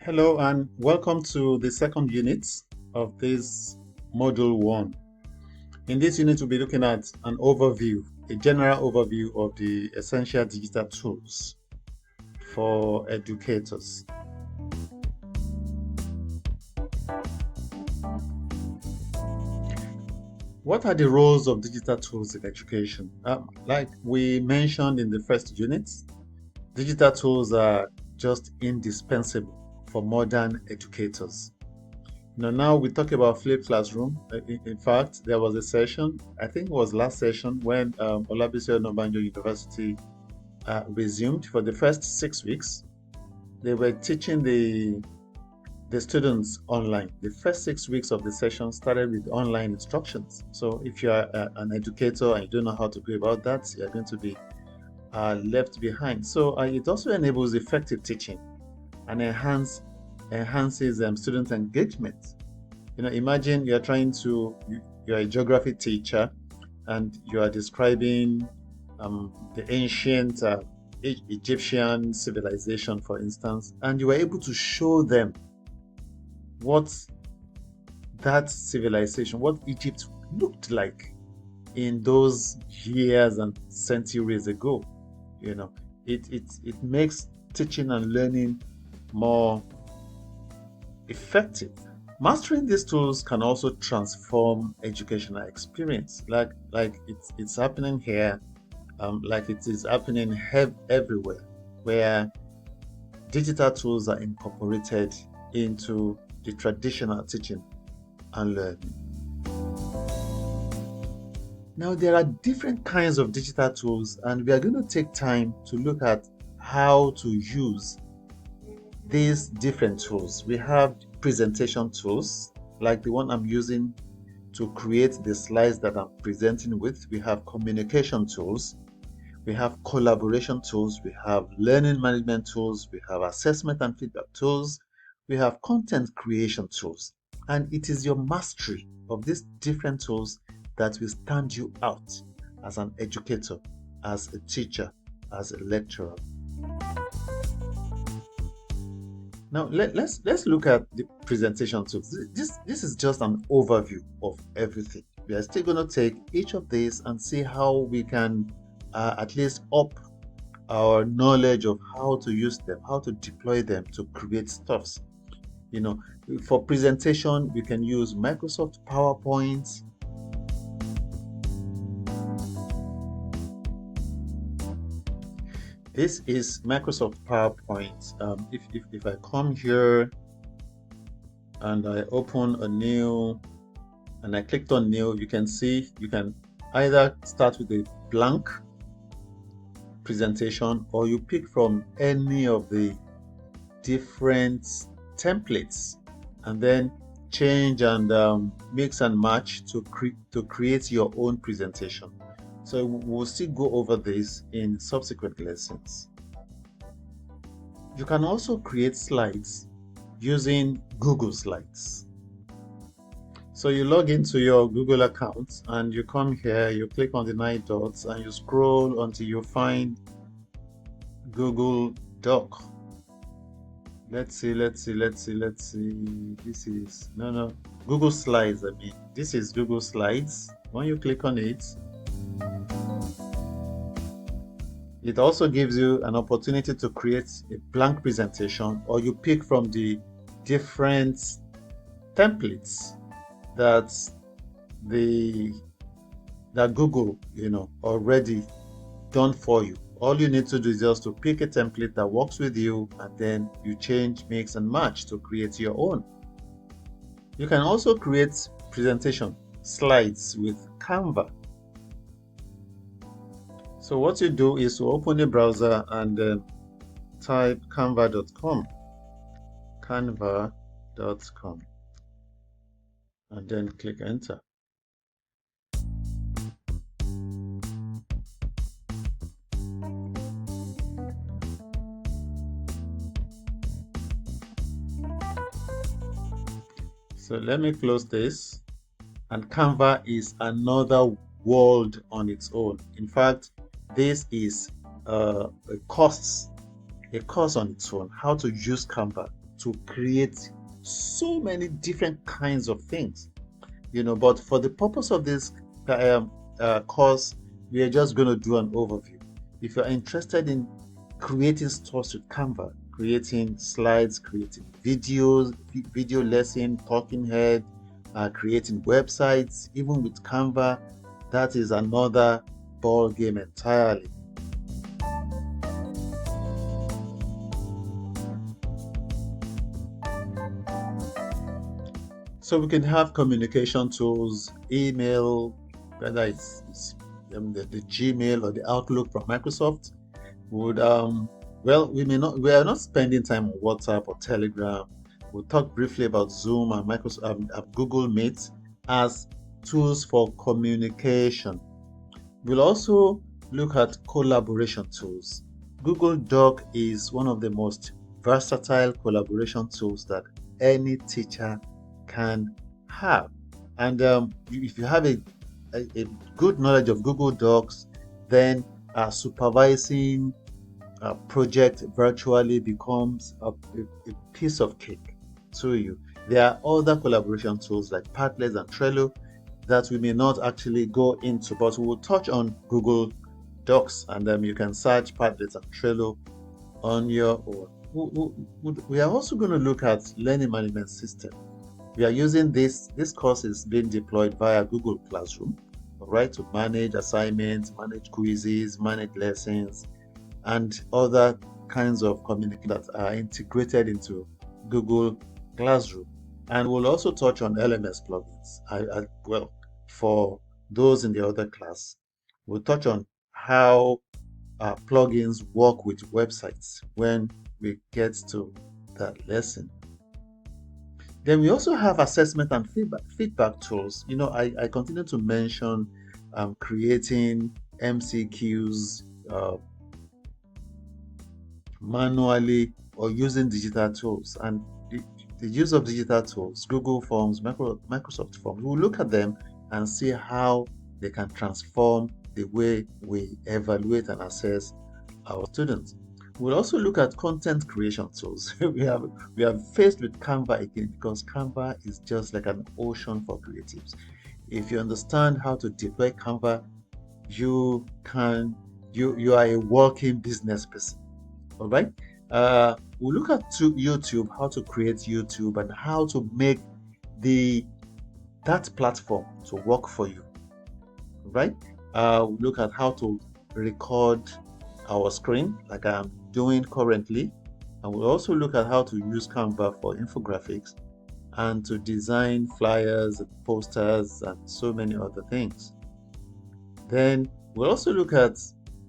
Hello and welcome to the second unit of this module 1. In this unit, we'll be looking at an overview, a general overview of the essential digital tools for educators. What are the roles of digital tools in education? Like we mentioned in the first unit, digital tools are just indispensable for modern educators. Now we talk about flipped classroom. In fact, there was a session, I think it was last session, when Olabisi Onabanjo University resumed for the first 6 weeks. They were teaching the students online. The first 6 weeks of the session started with online instructions. So if you are an educator and you don't know how to go about that, you're going to be left behind. So it also enables effective teaching and enhances student engagement. Imagine you're a geography teacher and you are describing the ancient Egyptian civilization, for instance, and you were able to show them what that civilization, what Egypt looked like in those years and centuries ago. It makes teaching and learning more effective. Mastering these tools can also transform educational experience, like it's happening here, like it is happening everywhere, where digital tools are incorporated into the traditional teaching and learning. Now, there are different kinds of digital tools, and we are going to take time to look at how to use these different tools. We have presentation tools, like the one I'm using to create the slides that I'm presenting with. We have communication tools. We have collaboration tools. We have learning management tools. We have assessment and feedback tools. We have content creation tools. And it is your mastery of these different tools that will stand you out as an educator, as a teacher, as a lecturer. Now let's look at the presentation tools. This is just an overview of everything. We are still going to take each of these and see how we can at least up our knowledge of how to use them, how to deploy them to create stuffs. For presentation, we can use Microsoft PowerPoint. This is Microsoft PowerPoint. If I come here and I open a new, and I clicked on new, you can see you can either start with a blank presentation or you pick from any of the different templates and then change and mix and match to create your own presentation. So we'll still go over this in subsequent lessons. You can also create slides using Google Slides. So you log into your Google account and you come here, you click on the 9 dots and you scroll until you find Google Doc. Let's see. This is, no, Google Slides. This is Google Slides. When you click on it, it also gives you an opportunity to create a blank presentation, or you pick from the different templates that Google, already done for you. All you need to do is just to pick a template that works with you, and then you change, mix, and match to create your own. You can also create presentation slides with Canva. So what you do is to open the browser and type canva.com, and then click enter. So let me close this, and Canva is another world on its own. In fact, this is a course on its own, how to use Canva. to create so many different kinds of things, but for the purpose of this course, we are just going to do an overview. If you're interested in creating stuff with Canva, creating slides, creating videos, video lesson, talking head, creating websites, even with Canva, that is another ball game entirely. So we can have communication tools, email, whether it's the Gmail or the Outlook from Microsoft. Would well, we are not spending time on WhatsApp or Telegram. We'll talk briefly about Zoom and Microsoft, Google Meet as tools for communication. We'll also look at collaboration tools. Google Doc is one of the most versatile collaboration tools that any teacher can have. And if you have a good knowledge of Google Docs, then supervising a project virtually becomes a piece of cake to you. There are other collaboration tools like Padlet and Trello that we may not actually go into, but we will touch on Google Docs, and then you can search Padlet and Trello on your own. We are also going to look at learning management system. We are using this course is being deployed via Google Classroom, right, to manage assignments, manage quizzes, manage lessons, and other kinds of communication that are integrated into Google Classroom. And we'll also touch on LMS plugins. Well, for those in the other class, we'll touch on how plugins work with websites when we get to that lesson. Then we also have assessment and feedback tools. I continue to mention creating MCQs manually or using digital tools. And the use of digital tools, Google Forms, Microsoft Forms, we'll look at them and see how they can transform the way we evaluate and assess our students. We'll also look at content creation tools. we are faced with Canva again, because Canva is just like an ocean for creatives. If you understand how to deploy Canva, you are a working business person. All right. We'll look at YouTube, how to create YouTube and how to make that platform to work for you. Right. We'll look at how to record our screen like I'm doing currently, and we'll also look at how to use Canva for infographics and to design flyers and posters and so many other things. Then we'll also look at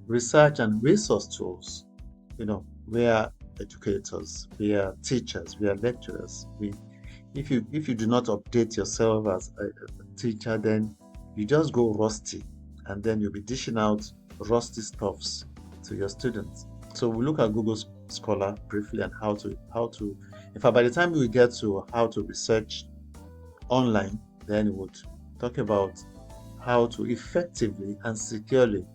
research and resource tools. We are educators, we are teachers, we are lecturers. If you do not update yourself as a teacher, then you just go rusty, and then you'll be dishing out rusty stuffs to your students. So we'll look at Google Scholar briefly and how to in fact, by the time we get to how to research online, then we would talk about how to effectively and securely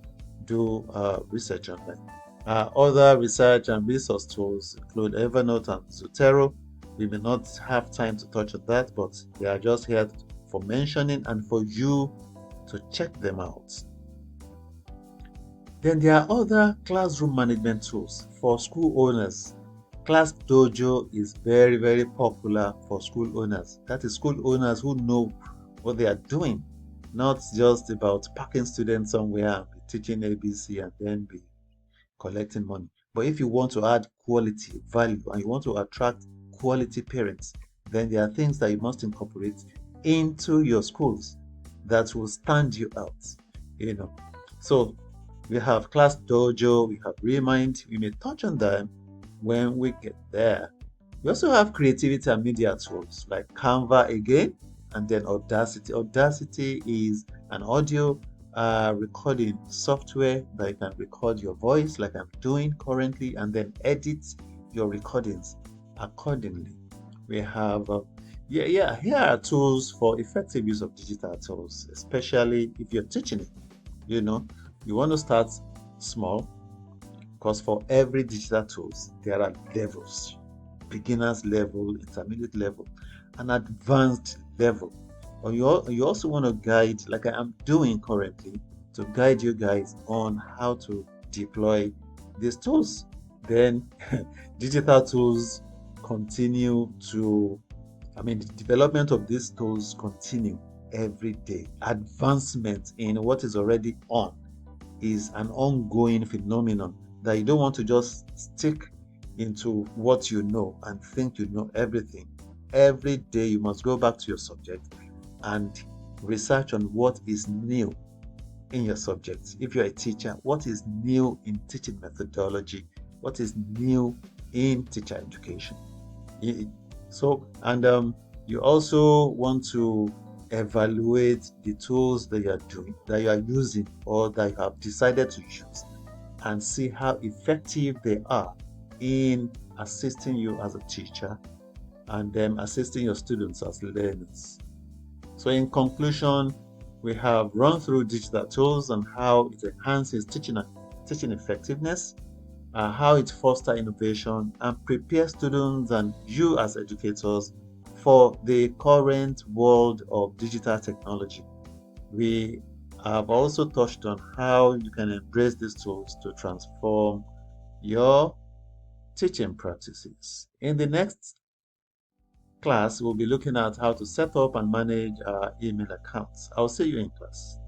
do research online. Other research and resource tools include Evernote and Zotero. We may not have time to touch on that, but they are just here for mentioning and for you to check them out. Then there are other classroom management tools for school owners. Class Dojo is very, very popular for school owners. That is, school owners who know what they are doing, not just about packing students somewhere and be teaching ABC and then be collecting money. But if you want to add quality, value, and you want to attract quality parents, then there are things that you must incorporate into your schools that will stand you out. So we have Class Dojo, we have Remind. We may touch on them when we get there. We also have creativity and media tools like Canva again, and then Audacity. Audacity is an audio recording software that you can record your voice like I'm doing currently, and then edit your recordings accordingly. We have here are tools for effective use of digital tools, especially if you're teaching it. You want to start small, because for every digital tools there are levels. beginner's level, intermediate level, and advanced level. Or you also want to guide, like I am doing currently, to guide you guys on how to deploy these tools. Then digital tools continue to, the development of these tools continue every day. Advancement in what is already on is an ongoing phenomenon that you don't want to just stick into what you know and think you know everything. Every day you must go back to your subject and research on what is new in your subject. If you're a teacher, what is new in teaching methodology? What is new in teacher education? So, and you also want to evaluate the tools that you are doing, that you are using, or that you have decided to use, and see how effective they are in assisting you as a teacher and assisting your students as learners. So, in conclusion, we have run through digital tools and how it enhances teaching effectiveness, how it fosters innovation and prepares students and you as educators for the current world of digital technology. We have also touched on how you can embrace these tools to transform your teaching practices. In the next class, we'll be looking at how to set up and manage our email accounts. I'll see you in class.